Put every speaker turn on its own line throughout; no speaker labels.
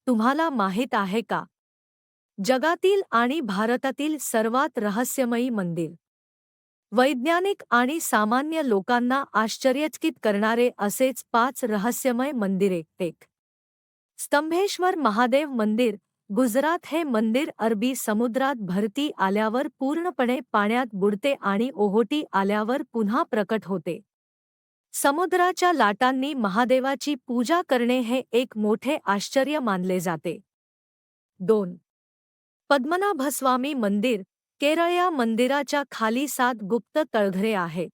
तुम्हाला माहीत आहे का? जगातील आणि भारतातील सर्वात रहस्यमयी मंदिर. वैज्ञानिक आणि सामान्य लोकांना आश्चर्यचकित करणारे असेच 5 रहस्यमय मंदिरे. 1. स्तंभेश्वर महादेव मंदिर, गुजरात. हे मंदिर अरबी समुद्रात भरती आल्यावर पूर्णपणे पाण्यात बुडते आणि ओहोटी आल्यावर पुन्हा प्रकट होते. समुद्राच्या लाटांनी महादेवाची पूजा करणे हे एक मोठे आश्चर्य मानले जाते. 2. पद्मनाभस्वामी मंदिर, केरळ. या मंदिराच्या खाली 7 गुप्त तळघरे आहेत.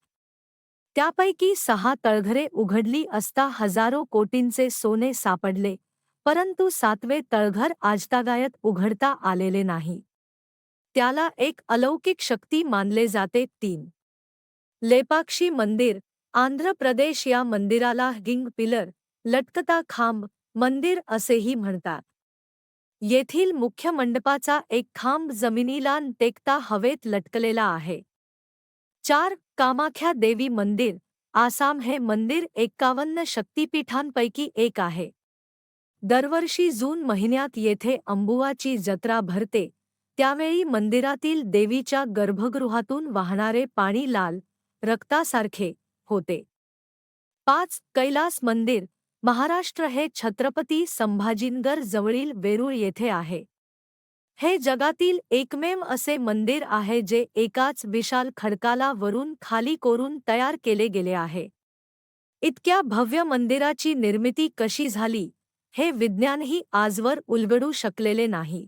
त्यापैकी 6 तळघरे उघडली असता हजारो कोटींचे सोने सापडले, परंतु 7वे तळघर आजतागायत उघडता आलेले नाही. त्याला एक अलौकिक शक्ती मानले जाते. 3. लेपाक्षी मंदिर, आंध्र प्रदेश. या मंदिराला गिंग पिलर, लटकता खांब मंदिर असेही म्हणतात. येथील मुख्य मंडपाचा एक खांब जमिनीला टेकता हवेत लटकलेला आहे. 4. कामाख्या देवी मंदिर, आसाम. हे मंदिर 51 शक्तिपीठांपैकी एक आहे. दरवर्षी जून महिन्यात येथे अंबुवाची जत्रा भरते, त्यावेळी मंदिरातील देवीच्या गर्भगृहातून वाहणारे पाणी लाल रक्तासारखे होते. 5. कैलास मंदिर, महाराष्ट्र. हे छत्रपती संभाजीनगर जवळील वेरूळ येथे आहे. हे जगातील एकमेव असे मंदिर आहे जे एकाच विशाल खडकाला वरून खाली कोरून तयार केले गेले आहे. इतक्या भव्य मंदिराची निर्मिती कशी झाली, हे विज्ञानही आजवर उलगडू शकलेले नाही.